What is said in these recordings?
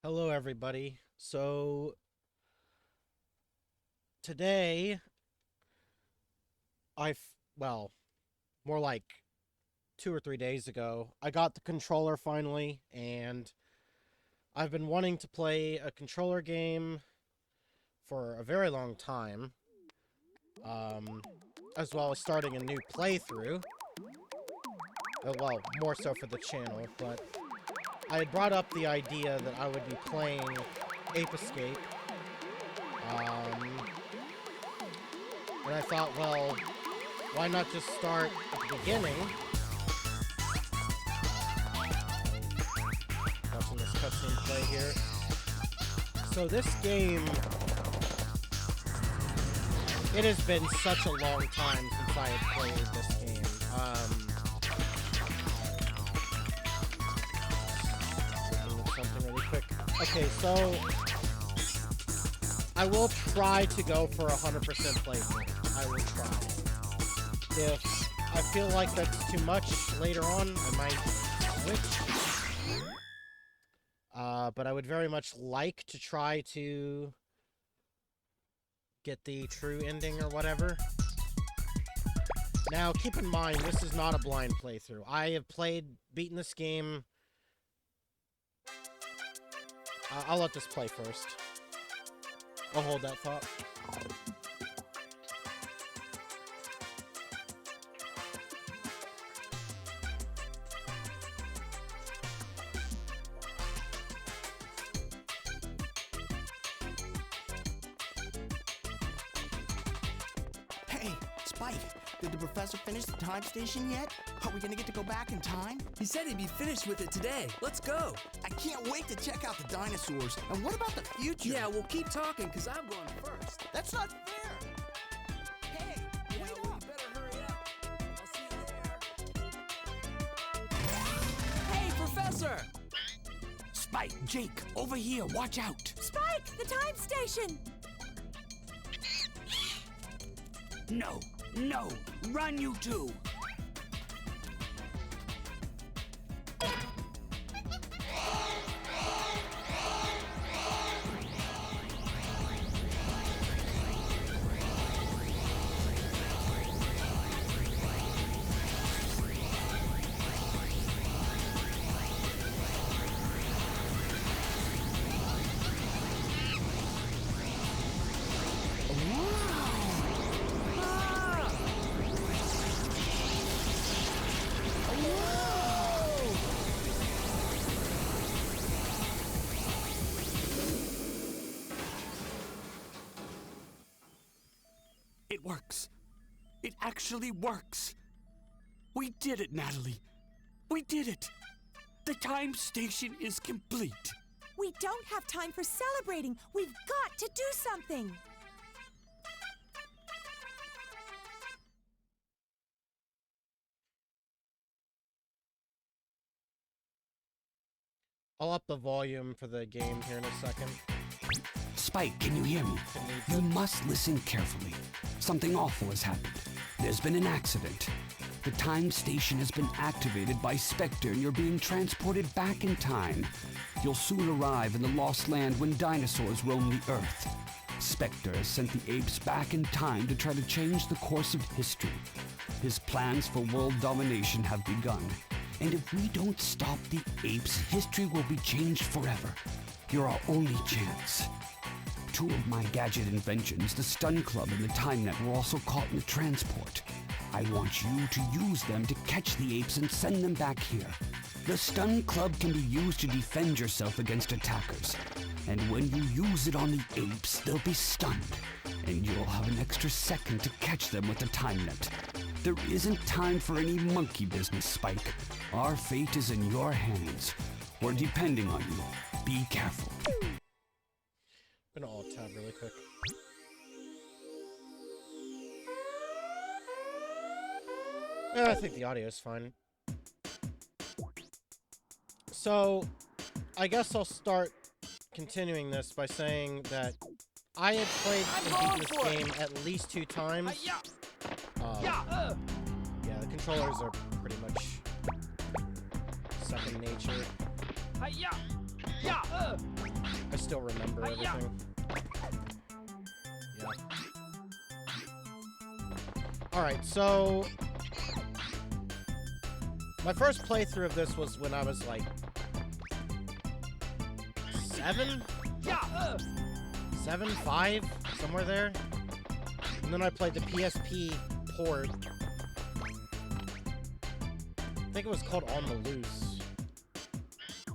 Hello, everybody. So, today, well, more like 2 or 3 days ago, I got the controller finally, and I've been wanting to play a controller game for a very long time, um, as well as starting a new playthrough. Well, more so for the channel, but I had brought up the idea that I would be playing Ape Escape, um, and I thought, well, why not just start at the beginning? Watching this cutscene play here. So this game, it has been such a long time since I had played this game. Looking at something really quick. Okay, so I will try to go for 100% playthrough. I will try. If I feel like that's too much later on, I might switch. But I would very much like to try to get the true ending or whatever. Now, keep in mind, this is not a blind playthrough. I have beaten this game. I'll let this play first. I'll hold that thought. Hey, Spike, did the professor finish the time station yet? Are we gonna get to go back in time? He said he'd be finished with it today. Let's go. I can't wait to check out the dinosaurs. And what about the future? Yeah, we'll keep talking because I'm going first. That's not fair. Hey, Yeah, wait well, up. you better hurry up. I'll see you there. Hey, Professor! Spike, Jake, over here, watch out. Spike, the time station! No, no, run you two. It works. It actually works. We did it, Natalie. We did it. The time station is complete. We don't have time for celebrating. We've got to do something. I'll up the volume for the game here in a second. Spike, can you hear me? You must listen carefully. Something awful has happened. There's been an accident. The time station has been activated by Spectre and you're being transported back in time. You'll soon arrive in the lost land when dinosaurs roam the Earth. Spectre has sent the apes back in time to try to change the course of history. His plans for world domination have begun. And if we don't stop the apes, history will be changed forever. You're our only chance. Two of my gadget inventions, the Stun Club and the Time Net, were also caught in the transport. I want you to use them to catch the apes and send them back here. The Stun Club can be used to defend yourself against attackers. And when you use it on the apes, they'll be stunned. And you'll have an extra second to catch them with the Time Net. There isn't time for any monkey business, Spike. Our fate is in your hands. We're depending on you. Be careful. I'm gonna alt tab really quick. Yeah, I think the audio is fine. So, I guess I'll start continuing this by saying that I had played and beaten this game at least 2 times. Yeah, the controllers are pretty much second nature. I still remember everything. Yeah. Alright, so... my first playthrough of this was when I was like... 7? 7, 5? Somewhere there. And then I played the PSP port. I think it was called On the Loose.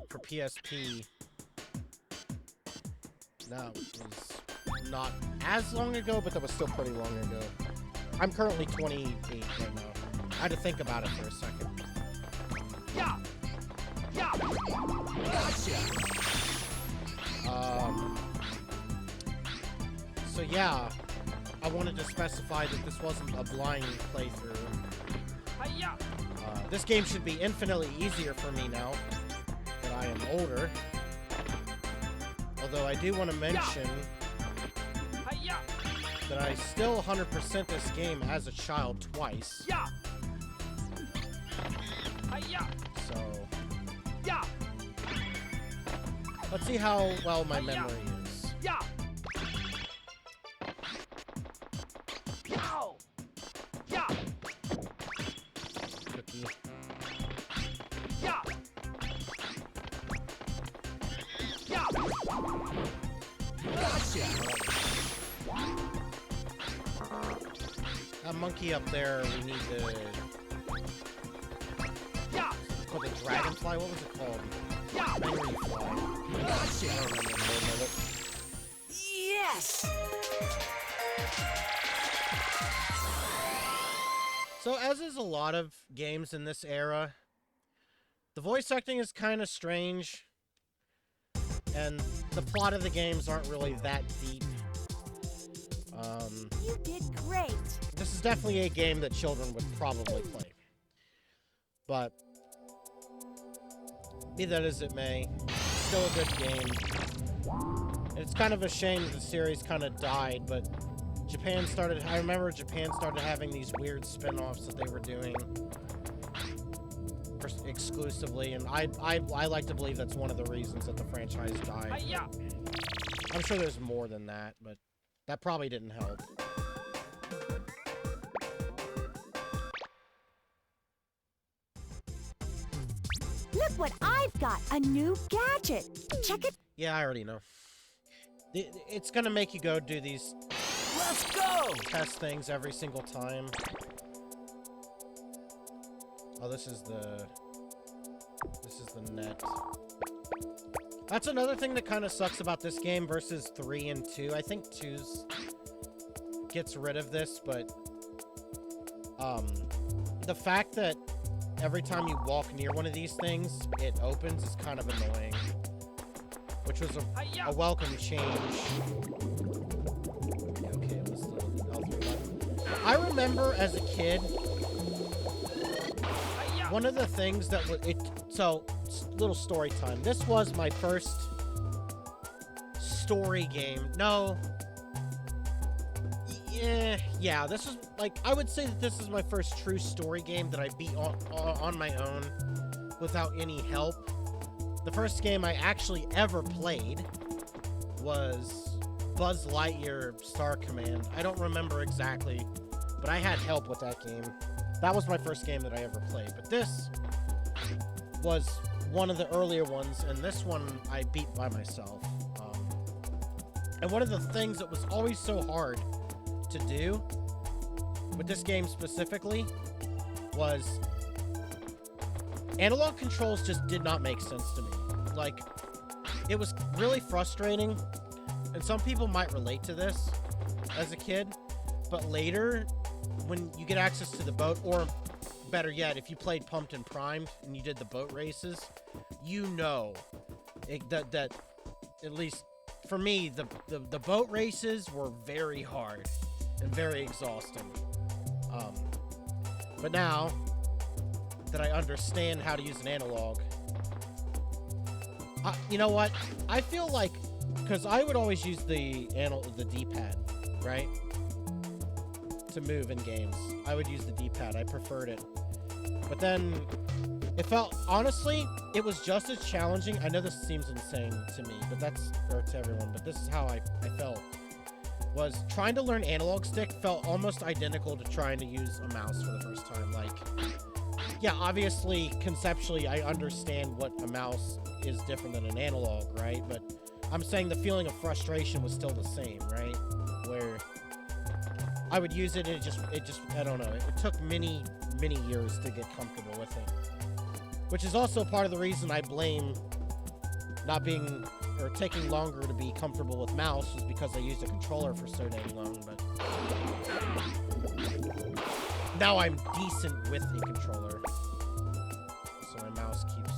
For PSP. That was not as long ago, but that was still pretty long ago. I'm currently 28 right now. I had to think about it for a second. So yeah, I wanted to specify that this wasn't a blind playthrough. This game should be infinitely easier for me now that I am older. Although I do want to mention that I still 100% this game as a child twice. So let's see how well my memory is. Cookie. That monkey up there, we need to... It's called the dragonfly? What was it called? Memory fly. I don't remember the name of it. Yes! So, as is a lot of games in this era, the voice acting is kind of strange, and the plot of the games aren't really that deep. You did great. This is definitely a game that children would probably play. But, be that as it may, still a good game. It's kind of a shame that the series kind of died, but I remember Japan started having these weird spin-offs that they were doing exclusively, and I like to believe that's one of the reasons that the franchise died. I'm sure there's more than that, but that probably didn't help. Look what I've got, a new gadget. Check it. Yeah, I already know. It's gonna make you go do these Let's go! test things every single time. Oh, this is the net. That's another thing that kind of sucks about this game versus 3 and 2. I think 2's gets rid of this, but the fact that every time you walk near one of these things, it opens is kind of annoying. Which was a welcome change. Okay, let's do the L3 button. I remember as a kid, one of the things that was so little story time. This was my first story game. No. Yeah, this was like, I would say that this is my first true story game that I beat on my own without any help. The first game I actually ever played was Buzz Lightyear Star Command. I don't remember exactly, but I had help with that game. That was my first game that I ever played. But this was one of the earlier ones, and this one I beat by myself. And one of the things that was always so hard to do with this game specifically was analog controls just did not make sense to me. Like, it was really frustrating, and some people might relate to this as a kid, but later, when you get access to the boat, or better yet, if you played Pumped and Primed and you did the boat races, you know that at least for me, the boat races were very hard and very exhausting. But now that I understand how to use an analog, you know what? I feel like, because I would always use the D-pad, right? To move in games. I would use the D-pad. I preferred it. But then, It felt, honestly, it was just as challenging. I know this seems insane to me, but that's, or to everyone, but this is how I felt. Was trying to learn analog stick felt almost identical to trying to use a mouse for the first time. Like, yeah, obviously, conceptually, I understand what a mouse is different than an analog, right? But I'm saying the feeling of frustration was still the same, right? Where I would use it and it just, I don't know. It took many years to get comfortable with it. Which is also part of the reason I blame not being, or taking longer to be comfortable with mouse, was because I used a controller for so dang long, but now I'm decent with a controller. So my mouse keeps...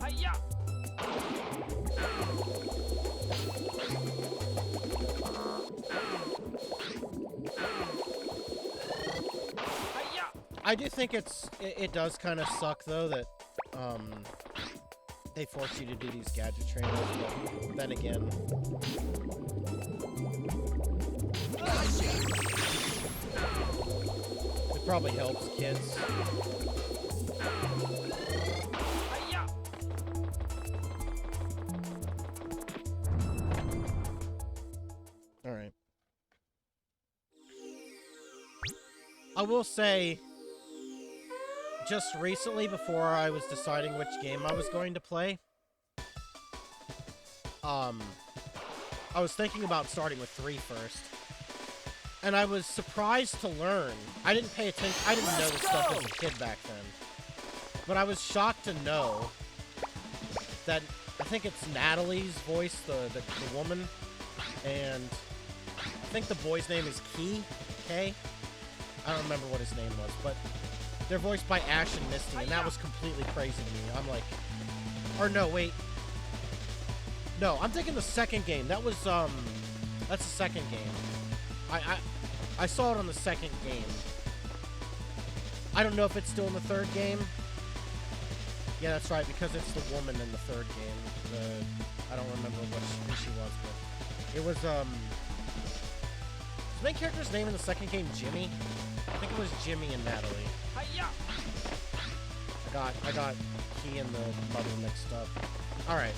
Hi-ya! I do think it does kind of suck though that they force you to do these gadget trainers, but then again, it probably helps kids. All right. I will say, just recently, before I was deciding which game I was going to play, I was thinking about starting with 3 first. And I was surprised to learn. I didn't pay attention. I didn't know this stuff as a kid back then. But I was shocked to know that I think it's Natalie's voice, the woman, and I think the boy's name is K. I don't remember what his name was, but they're voiced by Ash and Misty, and that was completely crazy to me. I'm like, or no, wait. No, I'm thinking the second game. That was, that's the second game. I saw it on the second game. I don't know if it's still in the third game. Yeah, that's right, because it's the woman in the third game. I don't remember who she was, but it was, the main character's name in the second game, Jimmy? I think it was Jimmy and Natalie. I got Key and the mother mixed up. Alright.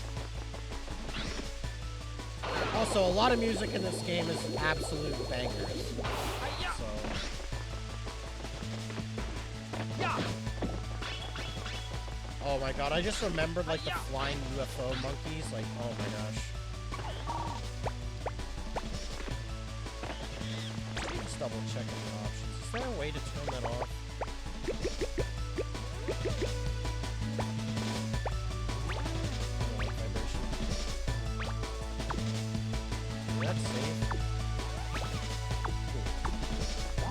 Also, a lot of music in this game is absolute bangers. So. Oh my god, I just remembered, like, the flying UFO monkeys. Like, oh my gosh. Just double checking the options. Is there a way to turn that off? That's safe.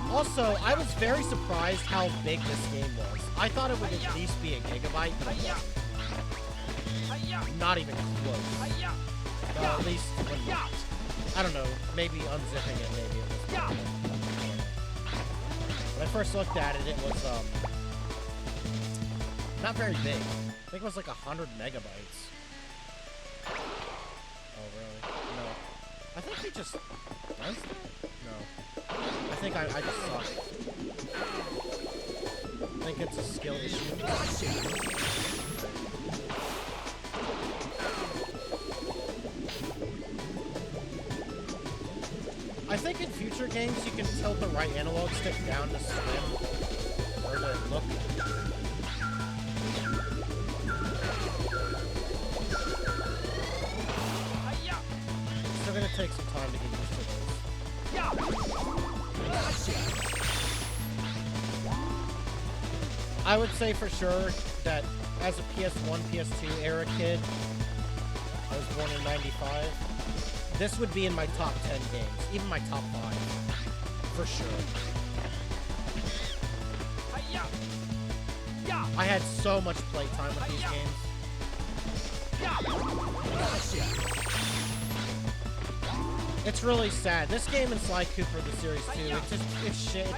Cool. Also, I was very surprised how big this game was. I thought it would at least be a gigabyte, but it wasn't. Not even close. At least, I don't know, maybe unzipping it, maybe it was. When I first looked at it, it was, not very big. I think it was like 100 megabytes. Oh, really? No. I think he just does that? No. I think I just suck. I think it's a skill issue. I think in future games you can tilt the right analog stick down to swim or to look. It's still gonna take some time to get used to those. I would say for sure that as a PS1, PS2 era kid, I was born in 95, this would be in my top 10 games, even my top 5, for sure. I had so much playtime with these games. It's really sad. This game and Sly Cooper, the Series 2, it's a shame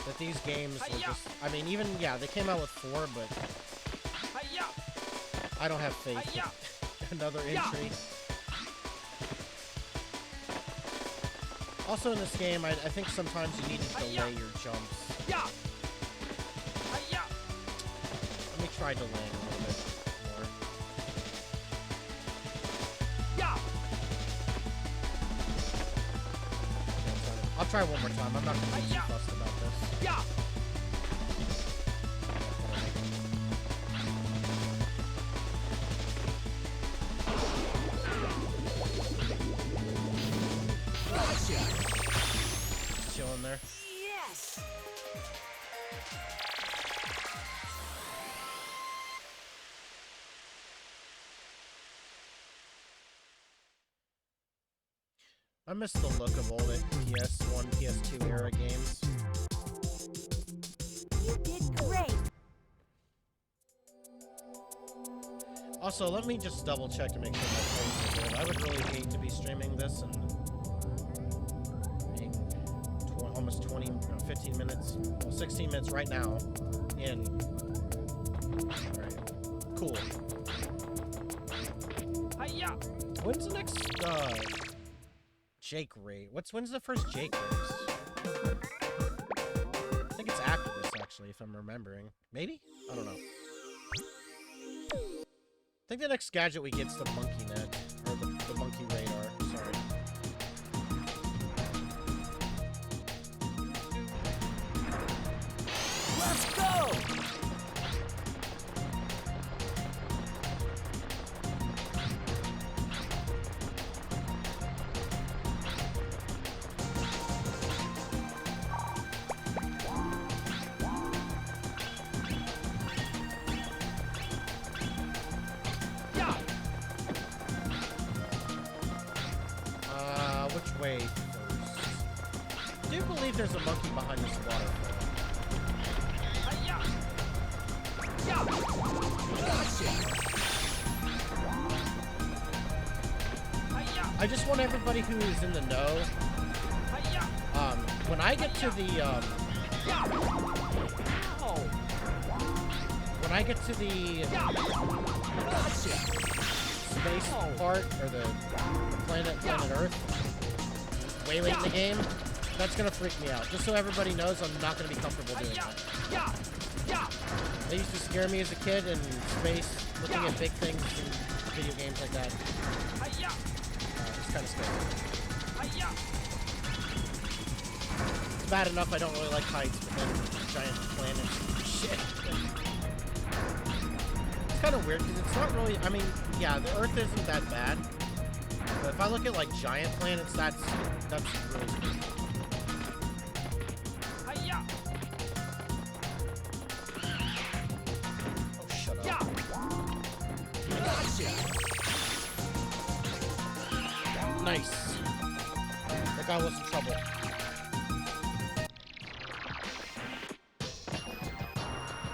that these games were just, I mean, even, yeah, they came out with 4, but I don't have faith. Another entry. Also in this game, I think sometimes you need to delay your jumps. try delaying a little bit more. Yeah. I'll try one more time. I'm not gonna be too fussed about this. Yeah. Just chilling there. Yes. I miss the look of old PS1, PS2 era games. You did great. Also, let me just double check to make sure my frames are good. I would really hate to be streaming this and being almost 20, no, 15 minutes, well, 16 minutes right now in. Alright, cool. Hiya. When's the next, Jake raid? When's the first Jake race? I think it's after this, actually, if I'm remembering. Maybe? I don't know. I think the next gadget we get's the monkey net, or the monkey radar, sorry. Let's go. Which way first? I do believe there's a monkey behind this waterfall. Hiya. Hiya. I just want everybody who is in the know, Hiya. when I get to the, when I get to the space part, or the planet Earth, way late in the game, that's gonna freak me out. Just so everybody knows, I'm not gonna be comfortable doing that. They used to scare me as a kid in space, looking at big things in video games like that. It's kind of scary. It's bad enough I don't really like heights, but then giant planets, shit. It's kind of weird, because it's not really, I mean, yeah, the Earth isn't that bad. But if I look at, like, giant planets, that's really cool. Oh, shut up. Nice. That guy was in trouble.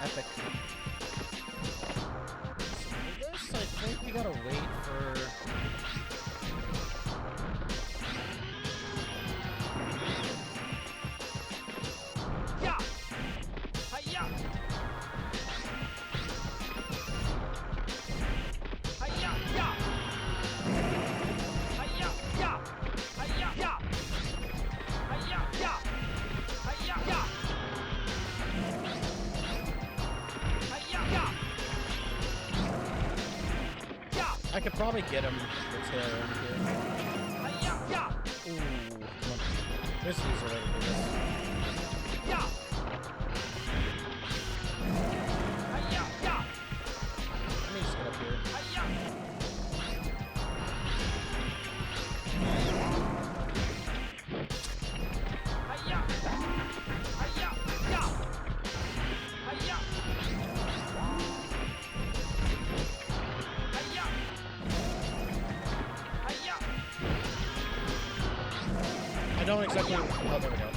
Epic. So for this, I think we gotta wait for... I could probably get him the tail end here. Ooh, come on. This is a way to do this. Let me just get up here. I don't exactly... Oh, there we go.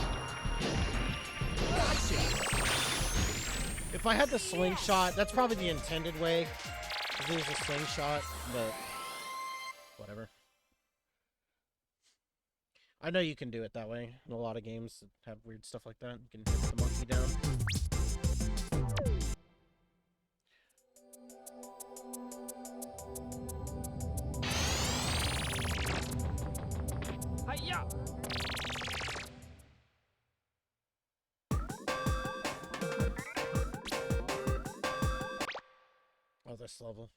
If I had the slingshot, that's probably the intended way to use a slingshot, but whatever. I know you can do it that way in a lot of games that have weird stuff like that. You can hit the monkey down. this level.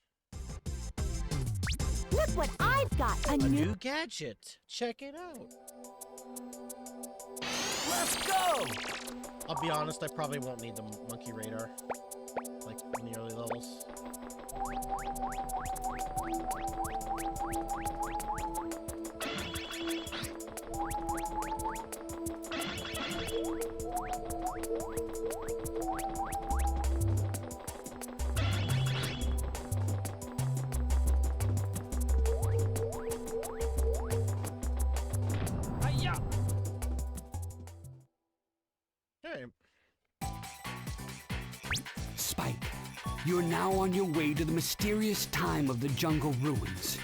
Look what I've got! A A new new gadget. Check it out. Let's go! I'll be honest, I probably won't need the monkey radar, like in the early levels. Hi-ya! Hey, Spike, you're now on your way to the mysterious time of the jungle ruins.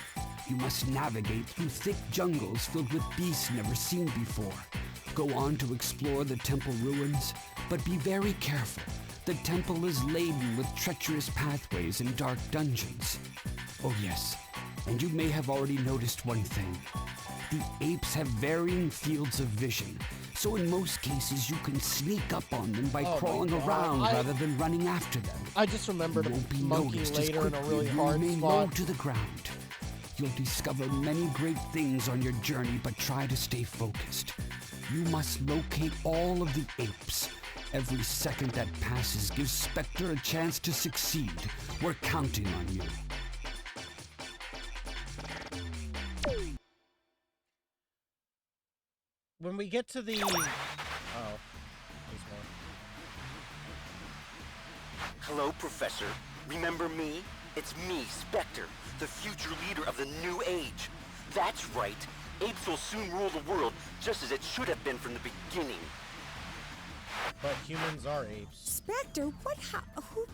You must navigate through thick jungles filled with beasts never seen before. Go on to explore the temple ruins, but be very careful. The temple is laden with treacherous pathways and dark dungeons. Oh yes, and you may have already noticed one thing. The apes have varying fields of vision, so in most cases you can sneak up on them by Oh my crawling God, around I- rather than running after them. I just remembered You a won't be monkey noticed as later in a quickly. really You hard remain low spot. to the ground. You'll discover many great things on your journey, but try to stay focused. You must locate all of the apes. Every second that passes gives Spectre a chance to succeed. We're counting on you. When we get to the... Oh. There's one. Hello, Professor. Remember me? It's me, Spectre, the future leader of the new age. That's right. Apes will soon rule the world, just as it should have been from the beginning. But humans are apes. Spectre,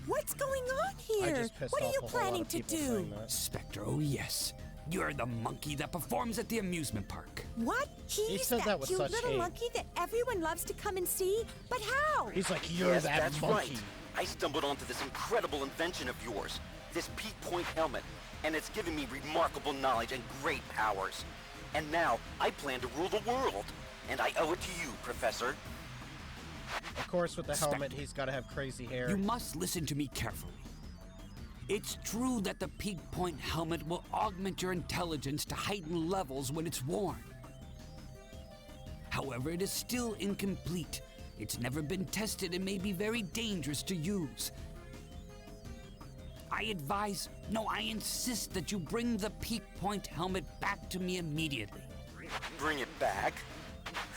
what's going on I here? just pissed What are off you a whole lot planning of to people do? saying that. Spectre, oh yes. You're the monkey that performs at the amusement park. What? He's said that with cute such little hate. monkey that everyone loves to come and see? But how? He's like, you're Yes, that that's monkey. right. I stumbled onto this incredible invention of yours, this Peak Point helmet, and it's given me remarkable knowledge and great powers. And now, I plan to rule the world, and I owe it to you, Professor. Of course, with the helmet, Spectre. he's got to have crazy hair. You must listen to me carefully. It's true that the Peak Point helmet will augment your intelligence to heightened levels when it's worn. However, it is still incomplete. It's never been tested and may be very dangerous to use. I insist that you bring the Peak Point helmet back to me immediately. Bring it back?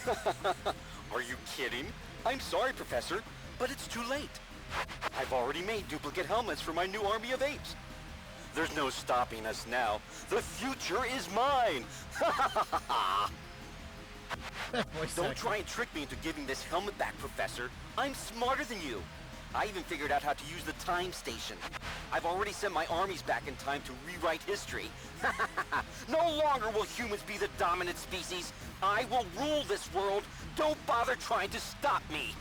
Are you kidding? I'm sorry, Professor, but it's too late. I've already made duplicate helmets for my new army of apes. There's no stopping us now. The future is mine! Voice Don't acting. try and trick me into giving this helmet back, Professor. I'm smarter than you. I even figured out how to use the time station. I've already sent my armies back in time to rewrite history. No longer will humans be the dominant species. I will rule this world. Don't bother trying to stop me.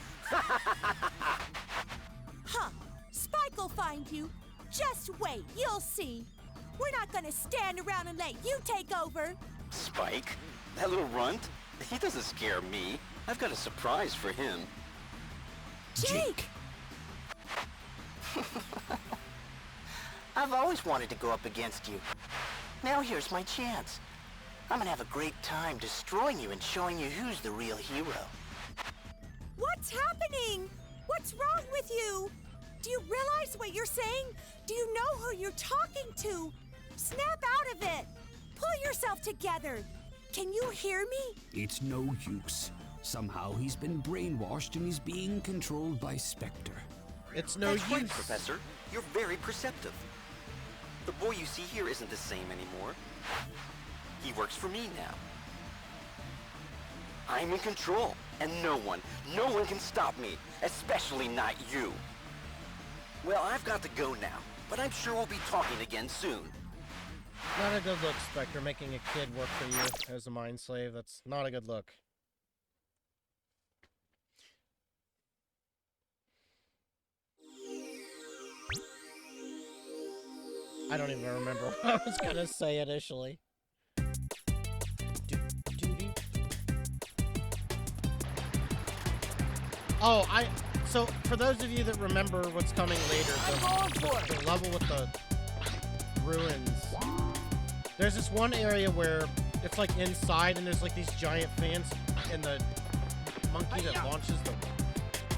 Huh. Spike will find you. Just wait, you'll see. We're not gonna stand around and let you take over. Spike? That little runt? He doesn't scare me. I've got a surprise for him. Jake! I've always wanted to go up against you. Now here's my chance. I'm gonna have a great time destroying you and showing you who's the real hero. What's happening? What's wrong with you? Do you realize what you're saying? Do you know who you're talking to? Snap out of it. Pull yourself together. Can you hear me? It's no use. Somehow he's been brainwashed and he's being controlled by Spectre. It's no That's right, use. Professor. You're very perceptive. The boy you see here isn't the same anymore. He works for me now. I'm in control, and no one can stop me, especially not you. Well, I've got to go now, but I'm sure we'll be talking again soon. Not a good look, Spectre, making a kid work for you as a mind slave. That's not a good look. I don't even remember what I was gonna say initially. So for those of you that remember what's coming later, I'm going for it. the level with the ruins. There's this one area where it's like inside and there's like these giant fans and the monkey that launches the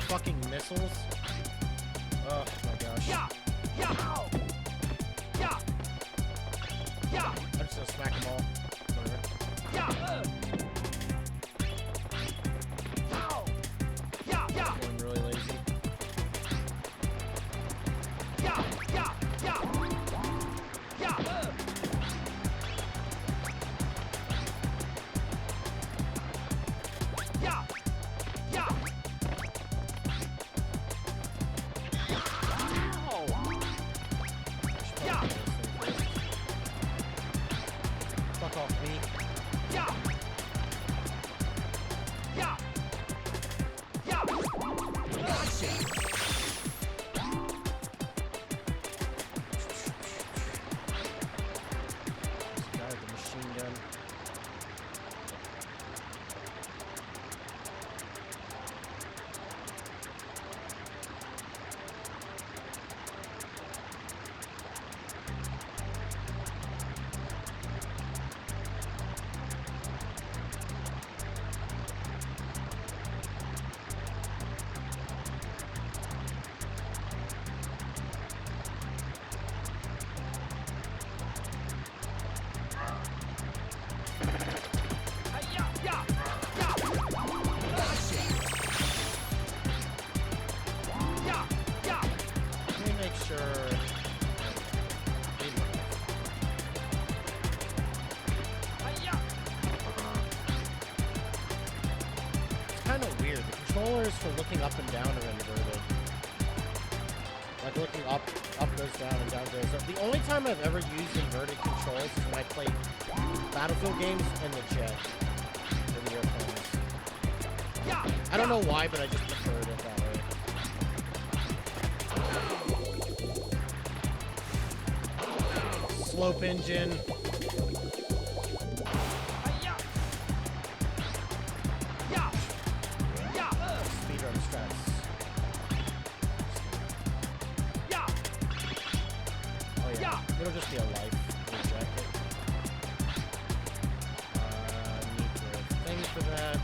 fucking missiles. Oh my gosh. I'm just gonna smack them all. Whatever. Feeling really lazy. Fuck off me. This guy with the machine gun. Let me make sure. It's kind of weird. The controllers for looking up and down are inverted. Like looking up goes down and down goes up. The only time I've ever used inverted controls is when I played Battlefield games in the jet. Or the airplanes. I don't know why, but I just preferred it that way. Slope engine. Speedrun strats. Oh yeah, it'll just be a life. Jacket. Need the thing for that.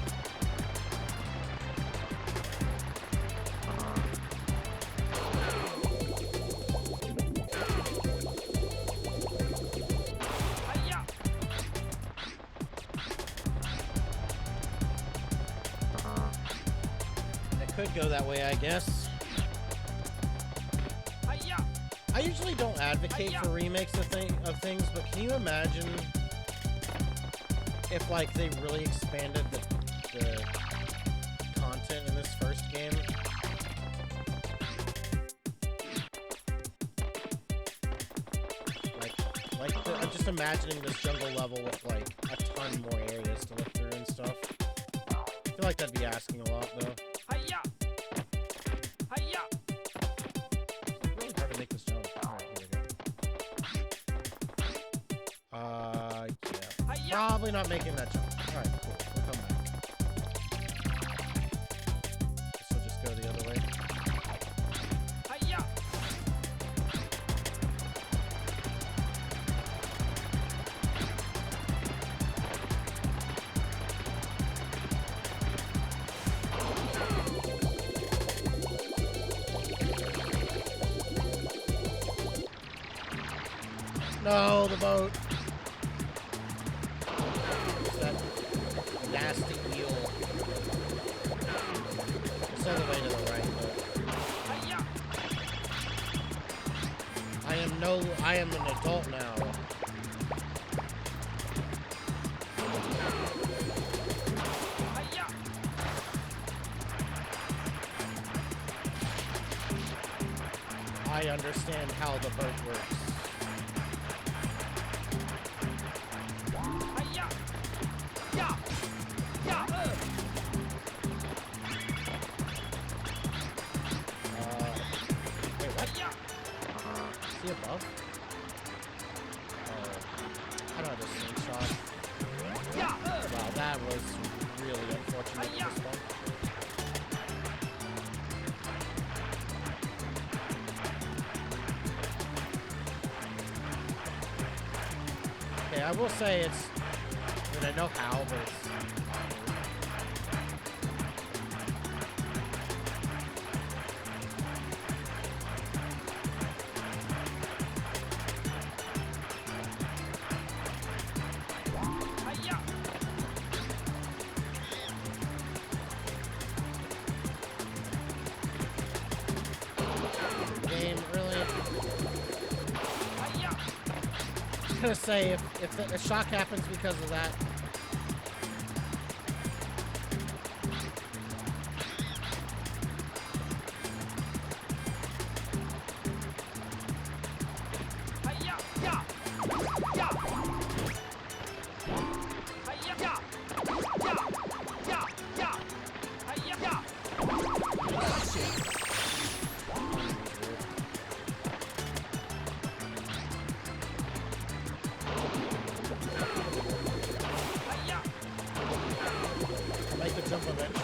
Could go that way, I guess. I usually don't advocate for remakes of things, but can you imagine if, like, they really expanded the content in this first game? I'm just imagining this jungle level with, like, a ton more areas to look through and stuff. I feel like that'd be asking a lot, though. Really hard to make this jump. Alright, here we go. Yeah. Probably not making that jump. Alright, cool. We'll come back. Guess we'll just go the other way. No, the boat. It's that nasty eel. It's all the way to the right, but I am an adult now. I understand how the boat works. Is he above? I don't have a slingshot. Wow, that was really unfortunate for this one. I will say it's... I mean, I know how, but it's... Game, really? I was gonna say, if the shock happens because of that... Make the jump eventually.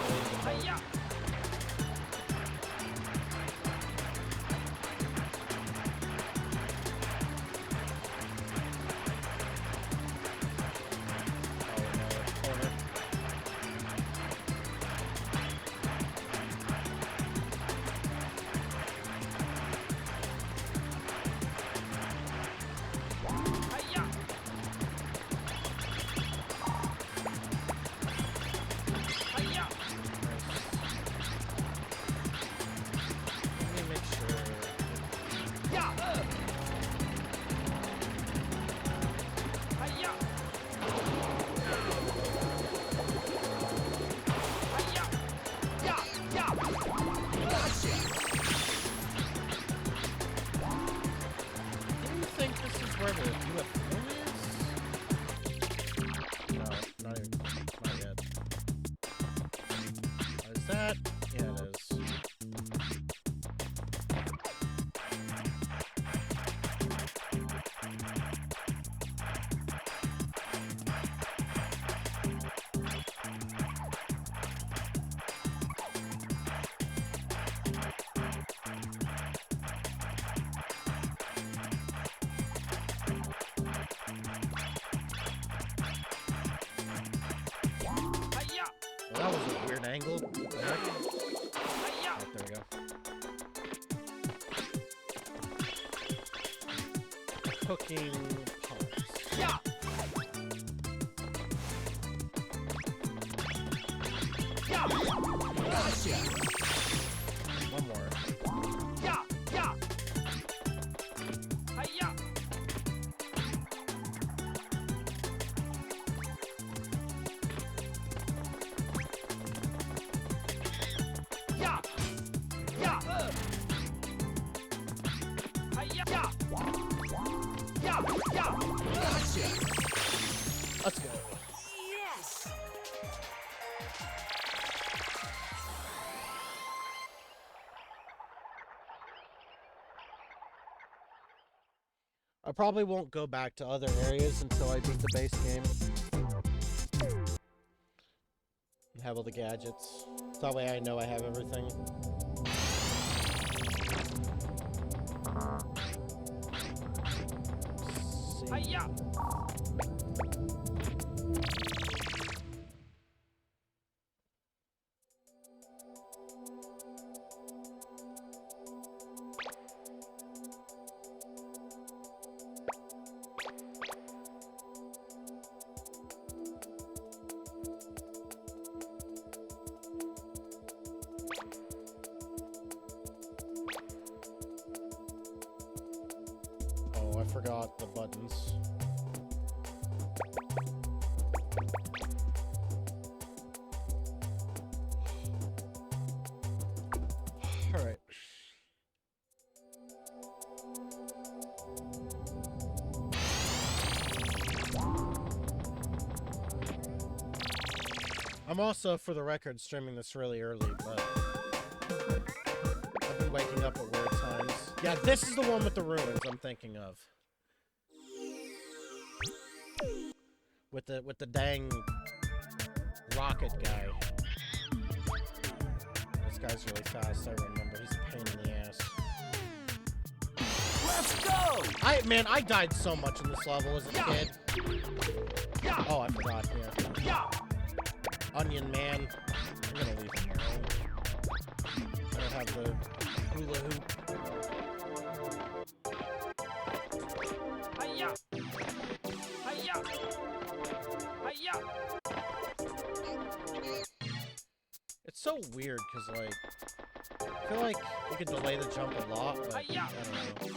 Oh no, corner. Let me make sure. Do you think this is where the UFO is? No, not even. Not yet. Is that? Yeah, it is. Well, that was a weird angle. Oh, there we go. Cooking pots. One more. Let's go. Yes. I probably won't go back to other areas until I beat the base game. And have all the gadgets. So that way I know I have everything. See. Oh, I forgot the buttons. All right. I'm also, for the record, streaming this really early, but I've been waking up at weird times. Yeah, this is the one with the ruins I'm thinking of. With the dang rocket guy. This guy's really fast, I remember. He's a pain in the ass. Let's go! I died so much in this level as a kid. Oh, I forgot, yeah. Onion Man. I'm gonna leave him alone. I don't have the hula hoop. It's so weird, because, like, I feel like you can delay the jump a lot, but I don't know.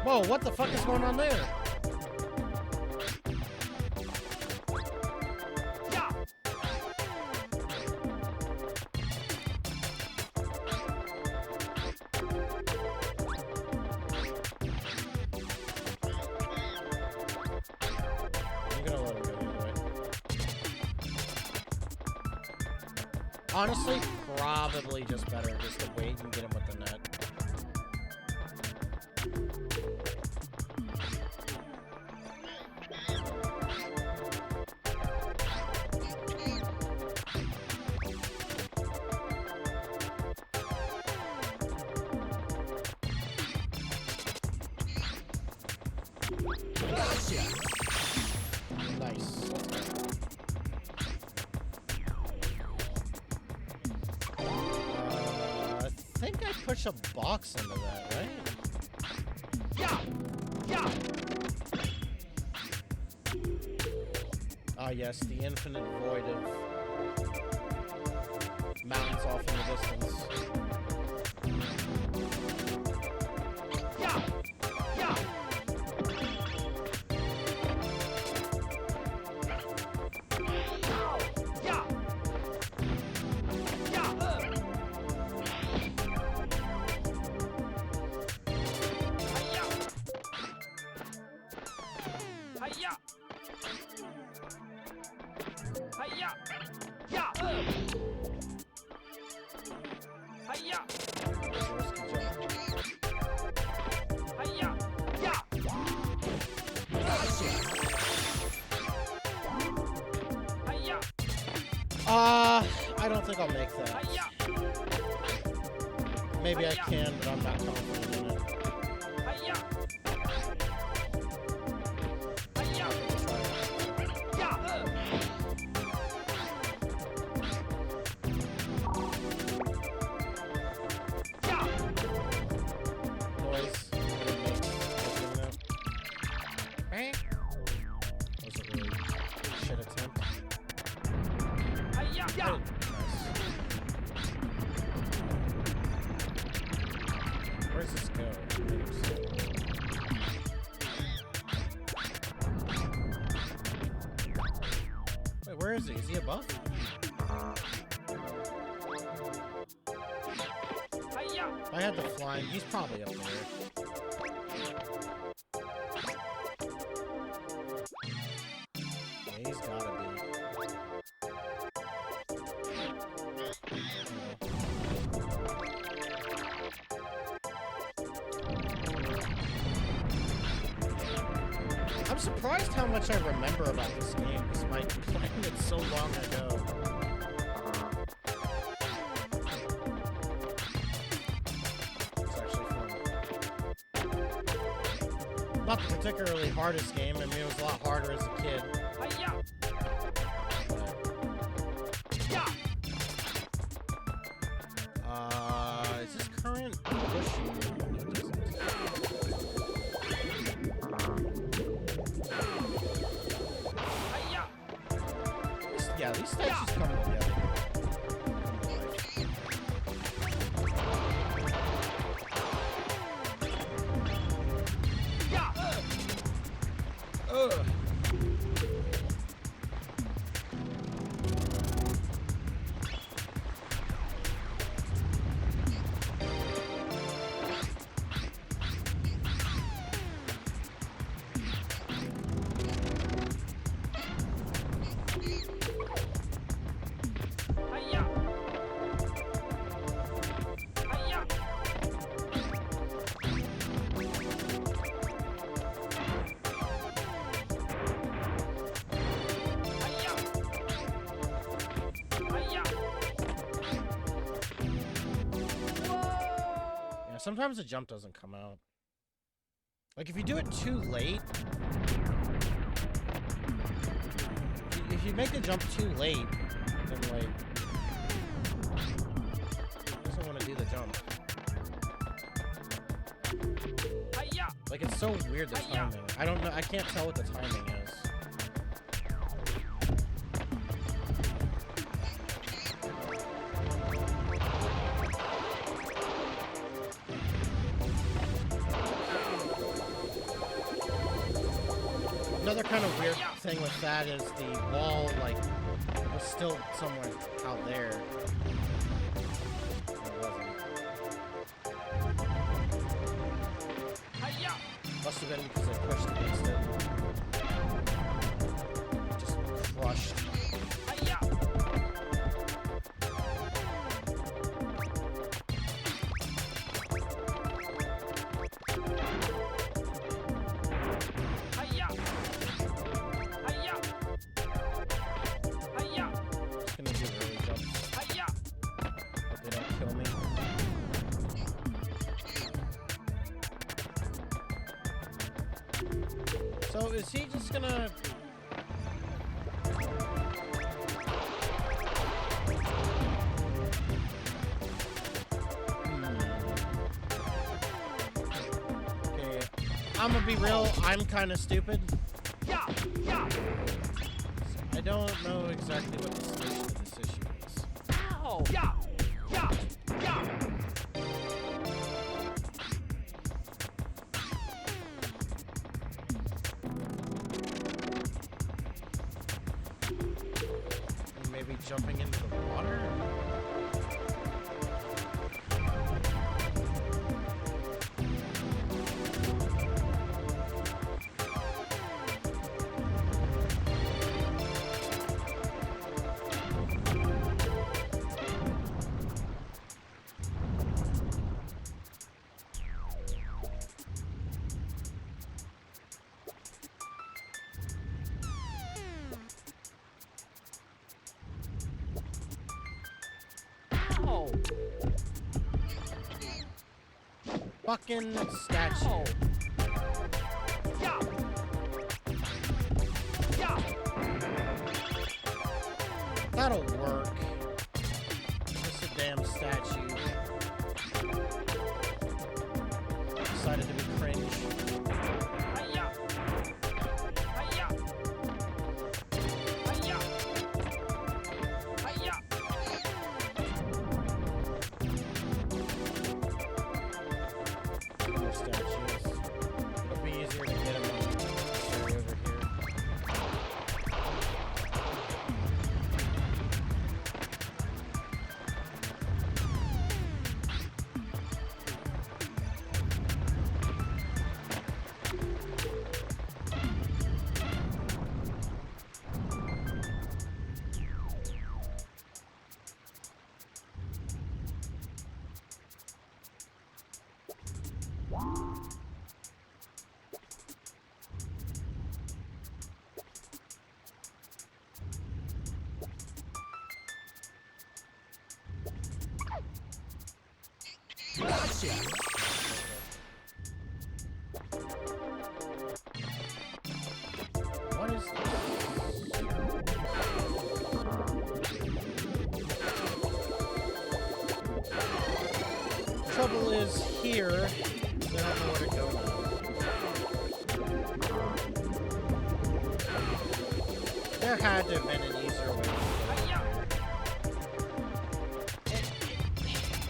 Whoa, what the fuck is going on there? I'm gonna let him go the other way. Honestly, probably just better just to wait and get him with the net. Nice. I think I push a box into that, right? Ah, yes, the infinite void of mountains off in the distance. I don't think I'll make that. Maybe I can, but I'm not confident in it. Noise. Was a really shit attempt. Oh, where does this go? Wait, where is he? Is he above? If I had the flying, he's probably up there. Yeah, he's gotta be. I'm surprised how much I remember about this game, despite playing it so long ago. It's actually fun. Not the particularly hardest game. I mean, it was a lot harder as a kid. Is this current pushing? Yeah, these statues come together. Ugh. Sometimes the jump doesn't come out. Like, if you do it too late... If you make the jump too late, then, like... It doesn't want to do the jump. Like, it's so weird, the timing. I don't know, I can't tell what the timing is. Another kind of weird thing with that is the wall, like, was still somewhere out there. It wasn't. Must have been because I pushed against it. Just crushed. Just gonna do early jumps. Hope they don't kill me. So is he just gonna... Okay, I'm gonna be real, I'm kinda stupid. I don't know exactly what the solution to this issue is. Maybe jumping into the water? Fucking statue. That'll work. Just a damn statue. Decided to be cringe. More statues. It'll be easier to get them on this area over here. What is this? Trouble is here. I don't know where to go now. There had to have been an easier way to do it.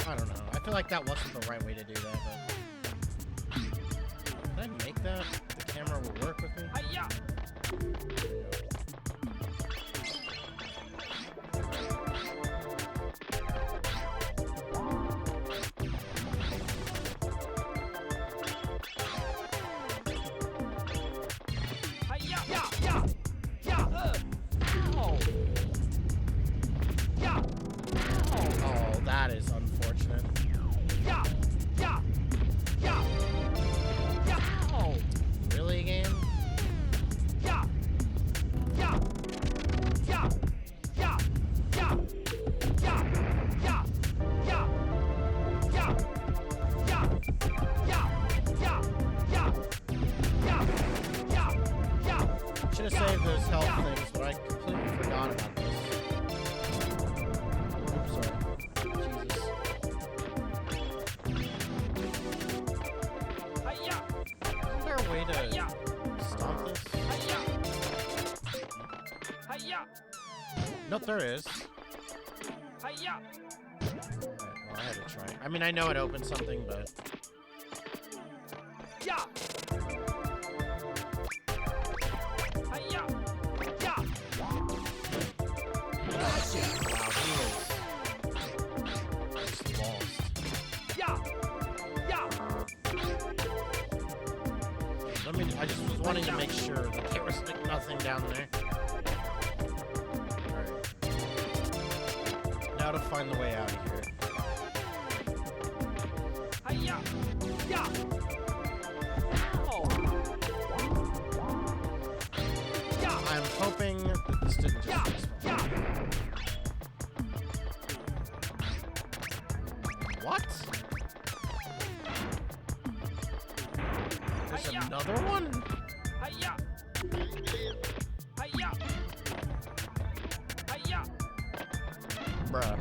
I don't know. I feel like that wasn't the right way to do that, but... Did I make that? The camera will work with me? Oh, that is unfortunate. Really, game? to stomp this? Nope, there is. Alright, well, I had to try. I mean, I know it opened something, but... Wow, he is just lost. I just was wanting to make sure that there was like nothing down there. Alright. Now to find the way out of here. I'm hoping that this didn't just explode. What? There's another one? Bruh.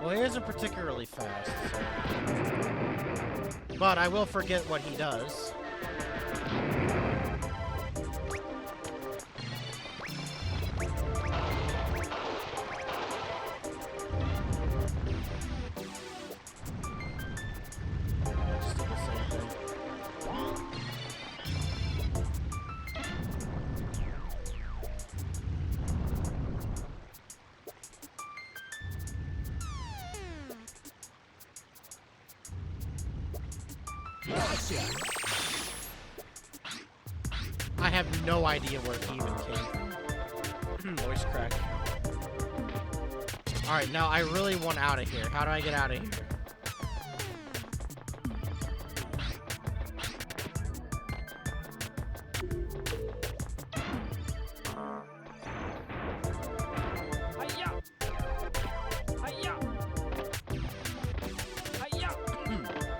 Well, he isn't particularly fast, so... But I will forget what he does. Just do the same thing. I have no idea where he even came from. Voice crack. Alright, now I really want out of here. How do I get out of here?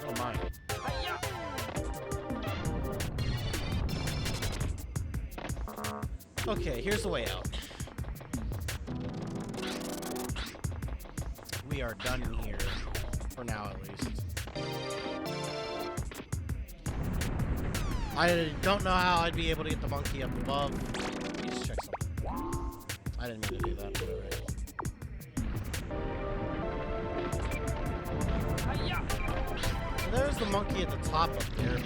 Oh my. Okay, here's the way out. We are done here. For now, at least. I don't know how I'd be able to get the monkey up above. Let me just check something. I didn't mean to do that, but alright. So there's the monkey at the top up there.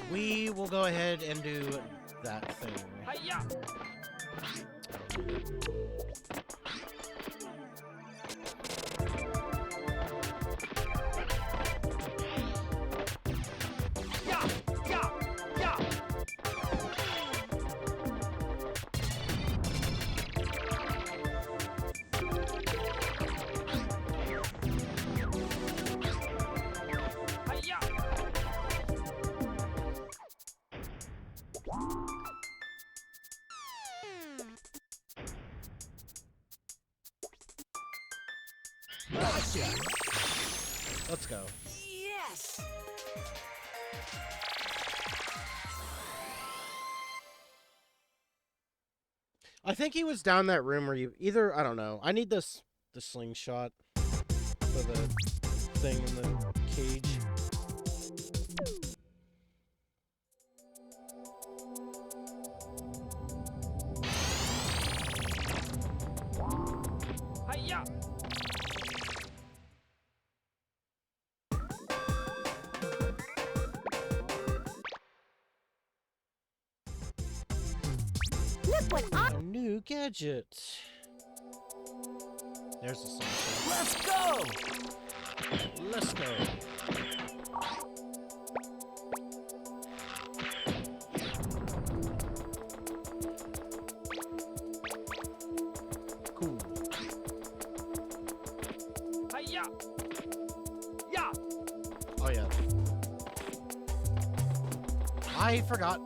We will go ahead and do that thing. Let's go. Yes! I think he was down that room where you either, I don't know. I need the slingshot for the thing in the cage. Look what I... A new gadget. There's the slingshot. Let's go! Let's go. Cool. Oh yeah. I forgot.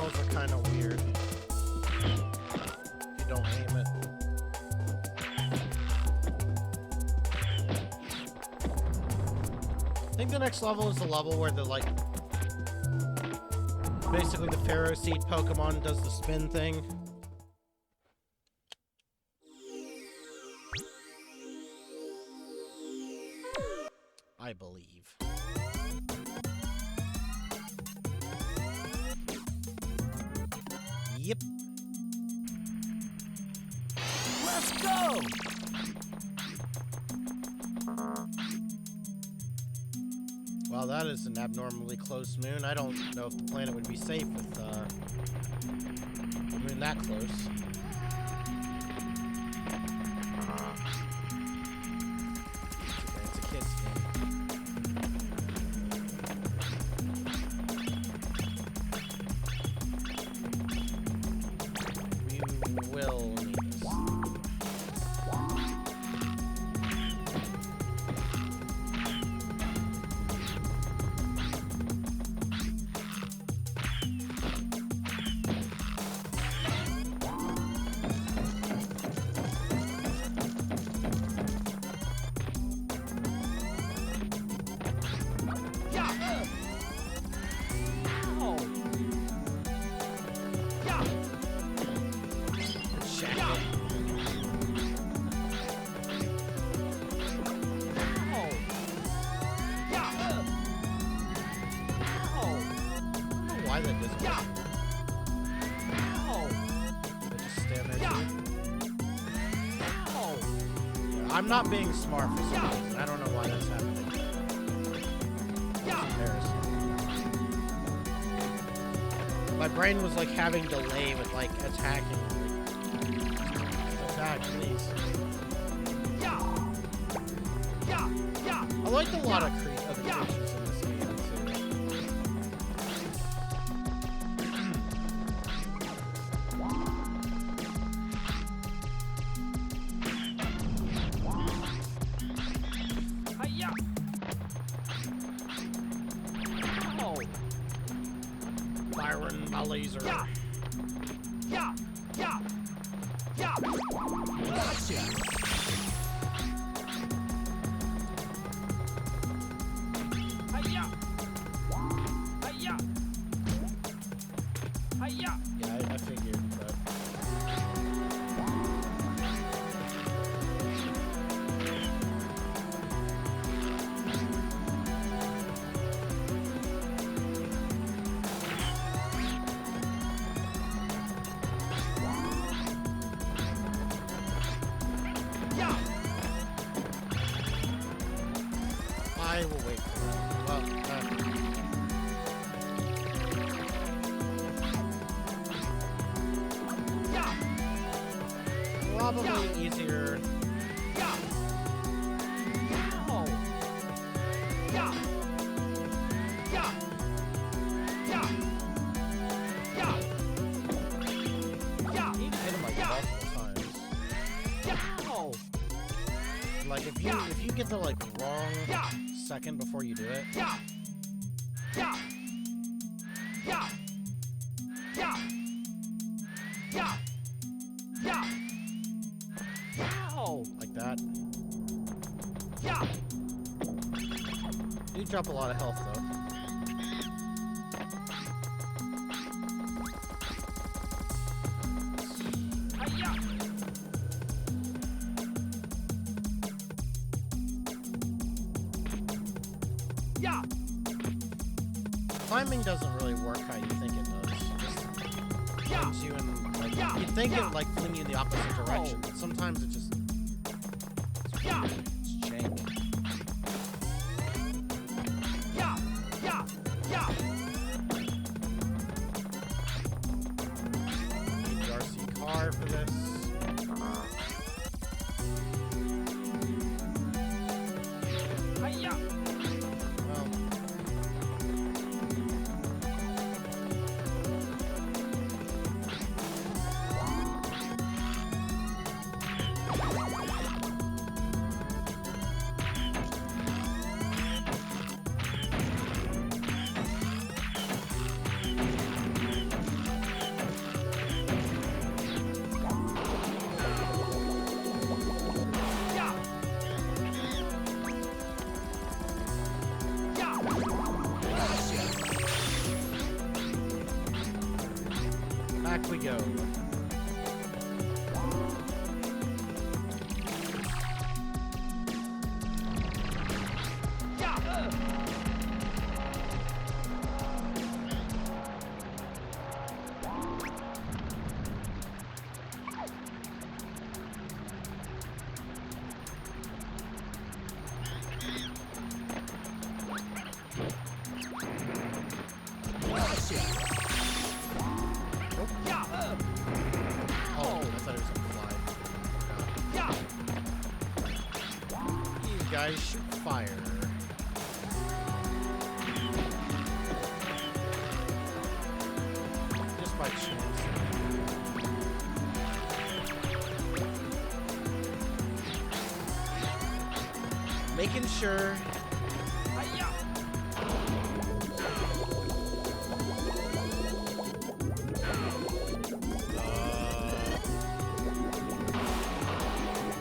tunnels are kind of weird. If you don't aim it. I think the next level is the level where the, like, basically the Pharaoh Seed Pokemon does the spin thing. I believe. Yep. Let's go! Wow, that is an abnormally close moon. I don't know if the planet would be safe with a moon that close. Okay, it's a kid's game. We will need this. Why that doesn't work. They just stand there too. Yeah, I'm not being smart for some reason. I don't know why that's happening. It's embarrassing. My brain was like having delay with like attacking. Like, attack, please. I liked a lot of other creatures in this game too. Firing my laser. Yeah, I figured, but I will wait for that. Well, probably easier. You need to hit him like multiple times. Like if you get the like wrong second before you do it. Like that. You drop a lot of health though. Climbing doesn't really work how you think it does. It just flings you in, like, you'd think it would like fling you in the opposite direction, but sometimes it just it's jank. Need the RC car for this. back we go. Oh, I thought it was a fly. These guys shoot fire. Just by chance. Making sure.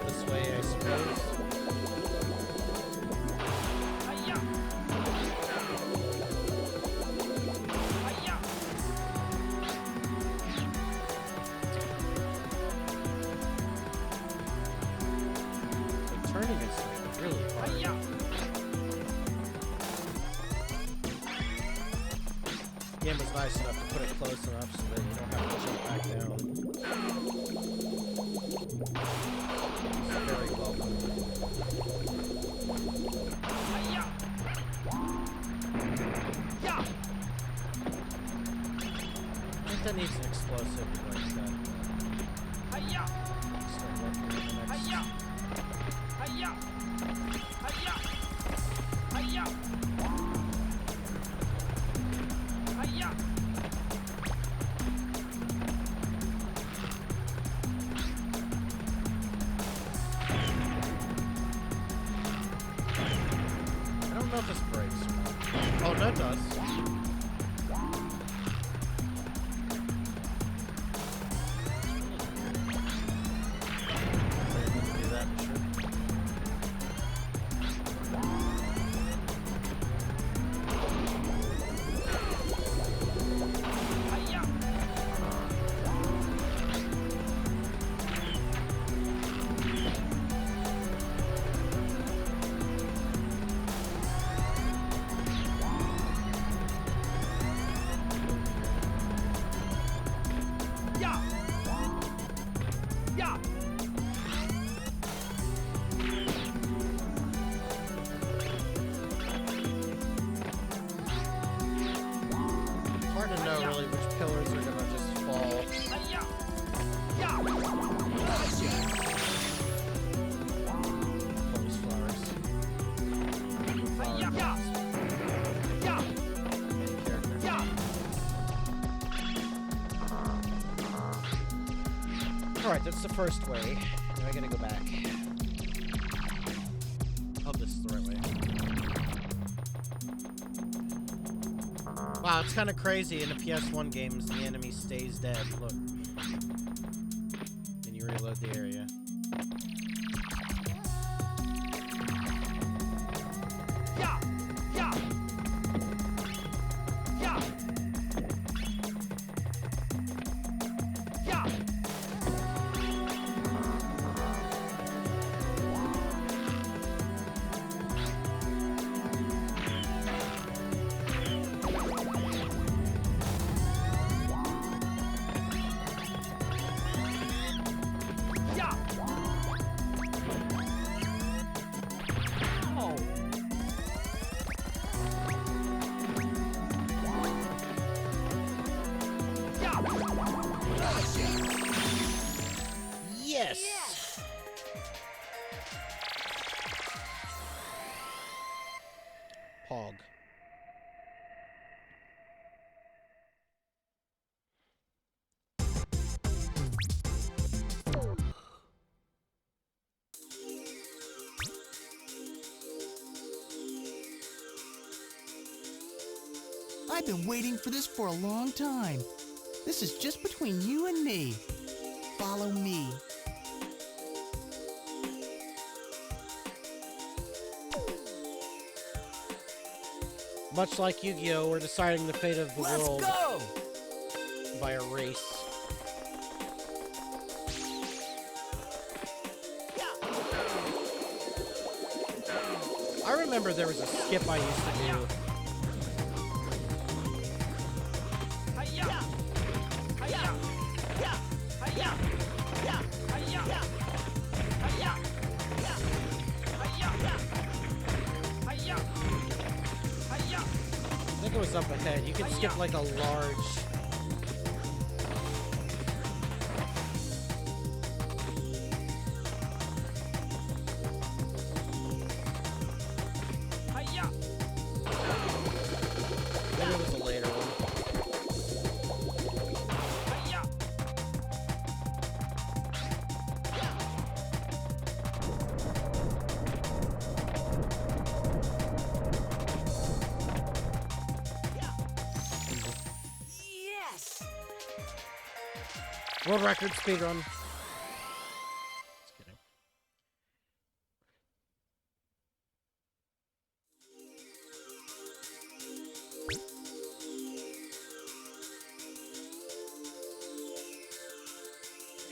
This way, I suppose. The turning is really hard. Game was nice enough to put it close enough so that you don't have to jump back down. It's very welcome. I think that needs an explosive like that. Start working on the next. I don't know if this breaks or not. Oh, no, it does. Do that, sure. Hard to know really which pillars are gonna just fall. Those flowers. Alright, that's the first way. Now I gotta go back. Hope this is the right way. Wow, it's kind of crazy in the PS1 games, the enemy stays dead. Look. And you reload the area. Yes! Pog. I've been waiting for this for a long time. This is just between you and me. Follow me. Much like Yu-Gi-Oh, we're deciding the fate of the Let's world go! by a race. remember there was a skip I used to do. I think it was up ahead. You could skip like a large... Maybe it was a later one. Yes! World record speedrun. Just kidding.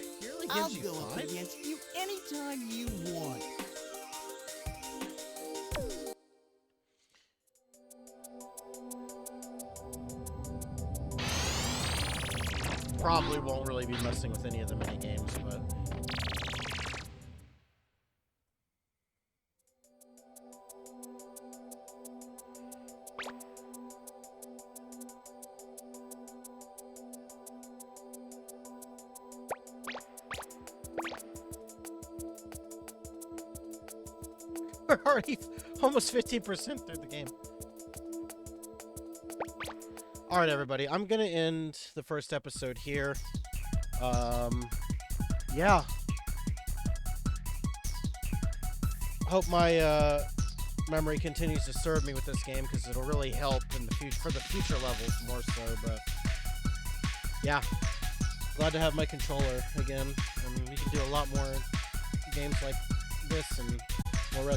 It really I'll gives you go up 5? against you anytime you want. Probably won't really be messing with any of the mini games, but we're already almost 15% through the game. All right, everybody. I'm gonna end the first episode here. Yeah. Hope my memory continues to serve me with this game because it'll really help in the future for the future levels more so. But yeah, glad to have my controller again, and we can do a lot more games like this and